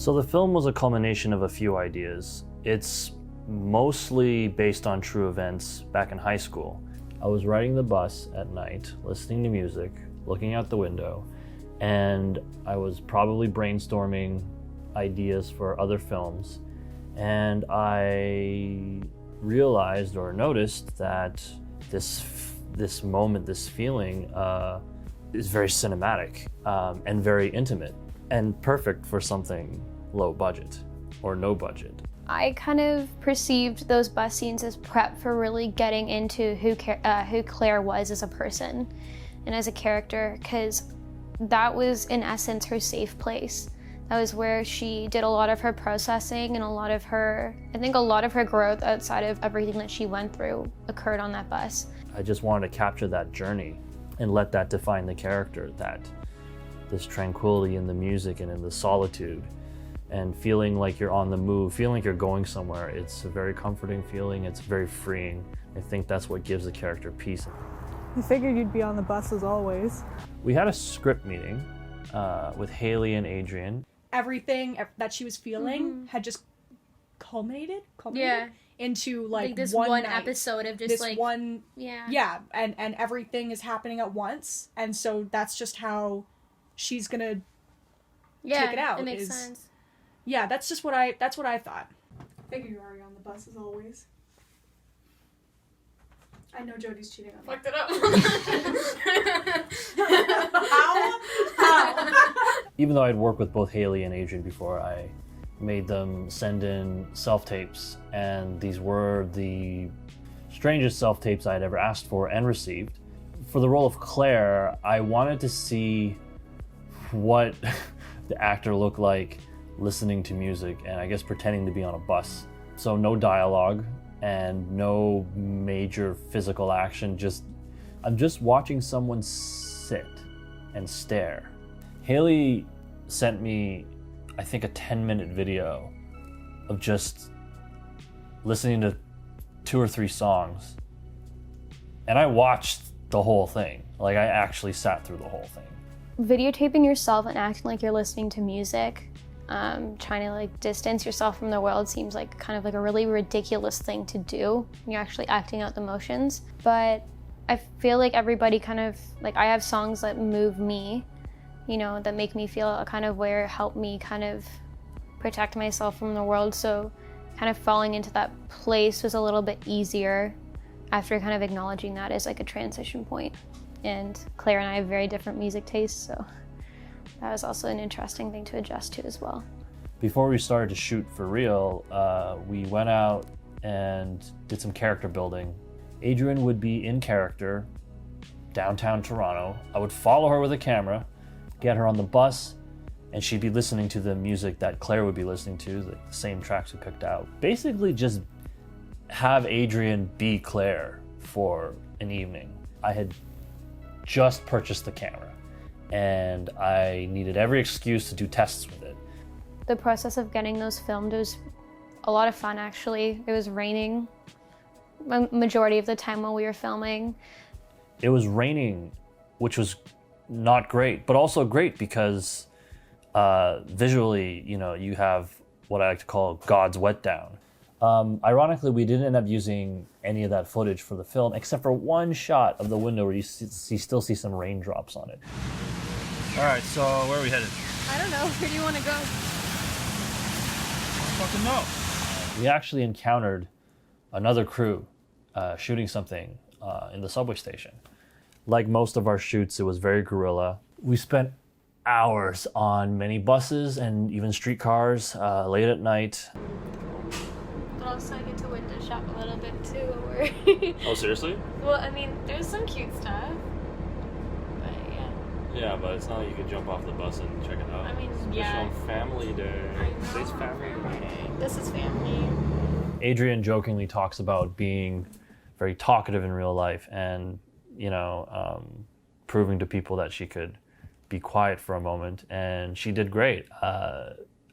So the film was a culmination of a few ideas. It's mostly based on true events back in high school. I was riding the bus at night, listening to music, looking out the window, and I was probably brainstorming ideas for other films. And I realized or noticed that this moment, this feeling is very cinematic and very intimate and perfect for something low budget or no budget. I kind of perceived those bus scenes as prep for really getting into who Claire was as a person and as a character, because that was in essence her safe place. That was where she did a lot of her processing, and I think a lot of her growth outside of everything that she went through occurred on that bus. I just wanted to capture that journey and let that define the character, that this tranquility in the music and in the solitude, and feeling like you're on the move, feeling like you're going somewhere. It's a very comforting feeling, it's very freeing. I think that's what gives the character peace. You figured you'd be on the bus as always. We had a script meeting with Haley and Adrienne. Everything that she was feeling had just culminated into like this one episode of just this like one and everything is happening at once, and so that's just how she's gonna take it out. It makes sense. Yeah, that's what I thought. Figure you're already on the bus as always. I know Jody's cheating on me. Fucked it up. How? Even though I'd worked with both Haley and Adrienne before, I made them send in self-tapes, and these were the strangest self-tapes I'd ever asked for and received. For the role of Claire, I wanted to see what the actor looked like listening to music and I guess pretending to be on a bus. So no dialogue and no major physical action, I'm just watching someone sit and stare. Haley sent me, I think, a 10-minute video of just listening to 2 or 3 songs, and I watched the whole thing. Like, I actually sat through the whole thing. Videotaping yourself and acting like you're listening to music, trying to like distance yourself from the world seems like kind of like a really ridiculous thing to do when you're actually acting out the motions. But I feel like everybody kind of, like, I have songs that move me, you know, that make me feel a kind of way, help me kind of protect myself from the world. So kind of falling into that place was a little bit easier after kind of acknowledging that as like a transition point. And Claire and I have very different music tastes, so that was also an interesting thing to adjust to as well. Before we started to shoot for real, we went out and did some character building. Adrienne would be in character, downtown Toronto. I would follow her with a camera, get her on the bus, and she'd be listening to the music that Claire would be listening to, the same tracks we picked out. Basically just have Adrienne be Claire for an evening. I had just purchased the camera, and I needed every excuse to do tests with it. The process of getting those filmed was a lot of fun, actually. It was raining a majority of the time while we were filming. It was raining, which was not great, but also great because visually, you know, you have what I like to call God's wet down. Ironically, we didn't end up using any of that footage for the film, except for one shot of the window where you still see some raindrops on it. All right, so where are we headed? I don't know. Where do you want to go? I don't fucking know. We actually encountered another crew shooting something in the subway station. Like most of our shoots, it was very guerrilla. We spent hours on many buses and even streetcars late at night. But also I get to window shop a little bit too. Oh, seriously? Well, I mean, there's some cute stuff. But yeah. Yeah, but it's not like you can jump off the bus and check it out. I mean, it's yeah. on Family Day. I know. Today's Family Day. This is family. Adrienne jokingly talks about being very talkative in real life and, you know, proving to people that she could be quiet for a moment, and she did great.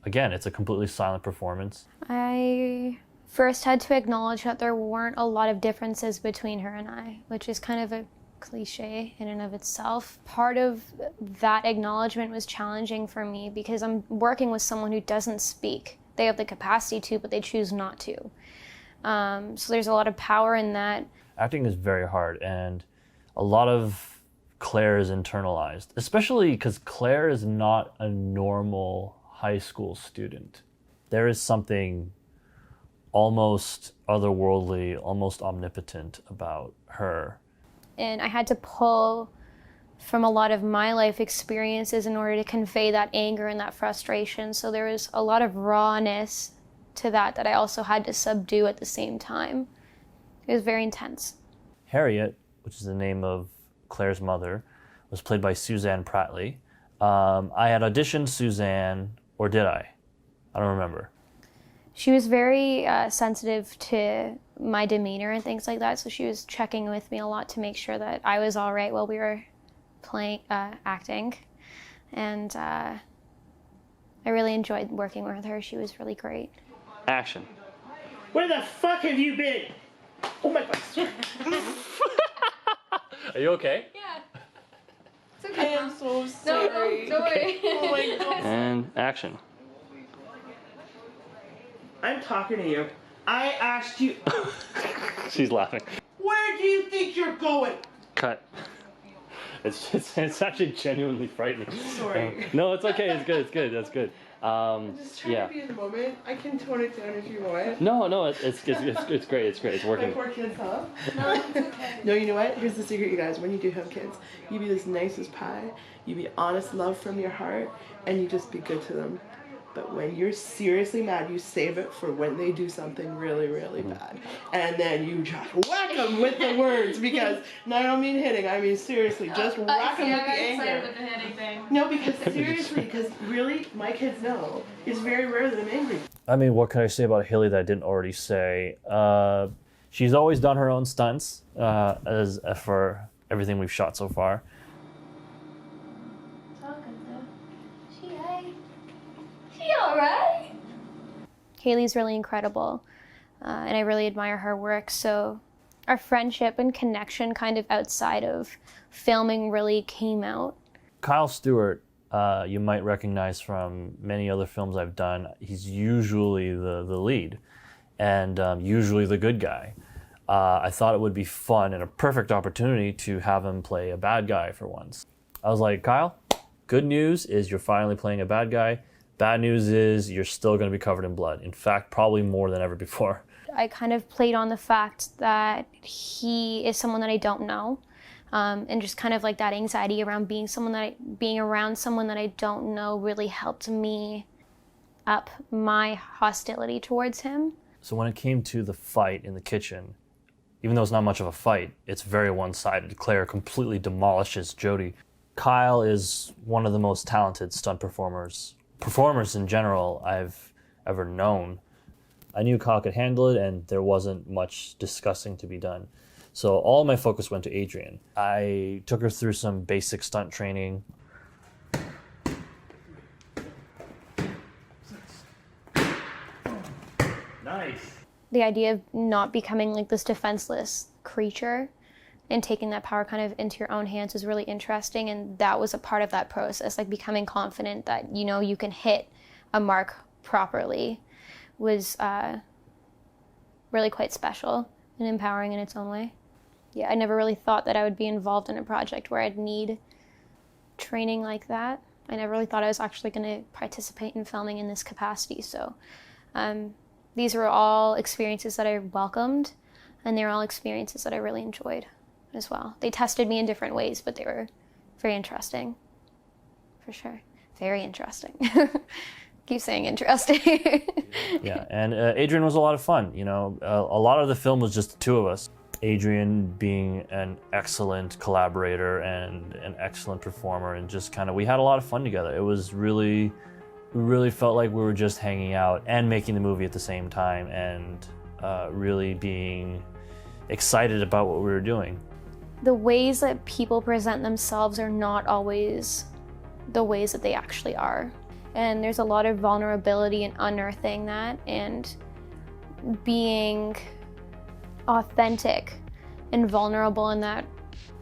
Again, it's a completely silent performance. I first had to acknowledge that there weren't a lot of differences between her and I, which is kind of a cliche in and of itself. Part of that acknowledgement was challenging for me because I'm working with someone who doesn't speak. They have the capacity to, but they choose not to. So there's a lot of power in that. Acting is very hard, and a lot of Claire is internalized, especially because Claire is not a normal high school student. There is something almost otherworldly, almost omnipotent about her. And I had to pull from a lot of my life experiences in order to convey that anger and that frustration. So there was a lot of rawness to that I also had to subdue at the same time. It was very intense. Harriet, which is the name of Claire's mother, was played by Suzanne Prattley. I had auditioned Suzanne, or did I? I don't remember. She was very sensitive to my demeanor and things like that, so she was checking with me a lot to make sure that I was all right while we were acting. And I really enjoyed working with her. She was really great. Action. Where the fuck have you been? Oh my god. Are you okay? Yeah. It's okay. I am so sorry. No, don't worry. Oh my god. And action. I'm talking to you. I asked you. She's laughing. Where do you think you're going? Cut. It's actually genuinely frightening. Sorry. No, it's okay. It's good. It's good. That's good. Just trying to be in the moment. I can tone it down if you want. No, it's great. It's great. It's My working. poor kids, huh? No, it's okay. No, you know what? Here's the secret, you guys. When you do have kids, you be as nice as pie. You be honest love from your heart, and you just be good to them. But when you're seriously mad, you save it for when they do something really, really bad. And then you just whack them with the words, because, no, I don't mean hitting, I mean seriously, just whack them with the anger. With the hitting thing. No, because seriously, because really, my kids know, it's very rare that I'm angry. I mean, what can I say about Haley that I didn't already say? She's always done her own stunts as for everything we've shot so far. Alright. Haley's really incredible, and I really admire her work. So our friendship and connection kind of outside of filming really came out. Kyle Stewart, you might recognize from many other films I've done. He's usually the lead, and usually the good guy. I thought it would be fun and a perfect opportunity to have him play a bad guy for once. I was like, Kyle, good news is you're finally playing a bad guy. Bad news is you're still going to be covered in blood. In fact, probably more than ever before. I kind of played on the fact that he is someone that I don't know, and just kind of like that anxiety around being around someone that I don't know really helped me up my hostility towards him. So when it came to the fight in the kitchen, even though it's not much of a fight, it's very one-sided. Claire completely demolishes Jody. Kyle is one of the most talented stunt performers in general I've ever known. I knew Kyle could handle it, and there wasn't much discussing to be done. So all my focus went to ADRIENNE. I took her through some basic stunt training. Nice. The idea of not becoming like this defenseless creature and taking that power kind of into your own hands was really interesting, and that was a part of that process, like becoming confident that you can hit a mark properly was really quite special and empowering in its own way. Yeah, I never really thought that I would be involved in a project where I'd need training like that. I never really thought I was actually going to participate in filming in this capacity, so these were all experiences that I welcomed, and they were all experiences that I really enjoyed as well. They tested me in different ways, but they were very interesting, for sure. Very interesting. Keep saying interesting. Yeah, and ADRIENNE was a lot of fun. A lot of the film was just the two of us. ADRIENNE being an excellent collaborator and an excellent performer, and just we had a lot of fun together. It was really felt like we were just hanging out and making the movie at the same time, and really being excited about what we were doing. The ways that people present themselves are not always the ways that they actually are. And there's a lot of vulnerability in unearthing that and being authentic and vulnerable in that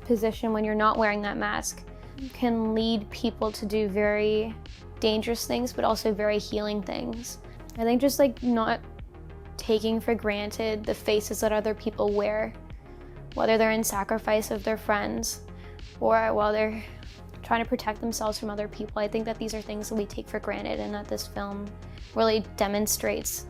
position when you're not wearing that mask can lead people to do very dangerous things, but also very healing things. I think just like not taking for granted the faces that other people wear, whether they're in sacrifice of their friends or while they're trying to protect themselves from other people. I think that these are things that we take for granted, and that this film really demonstrates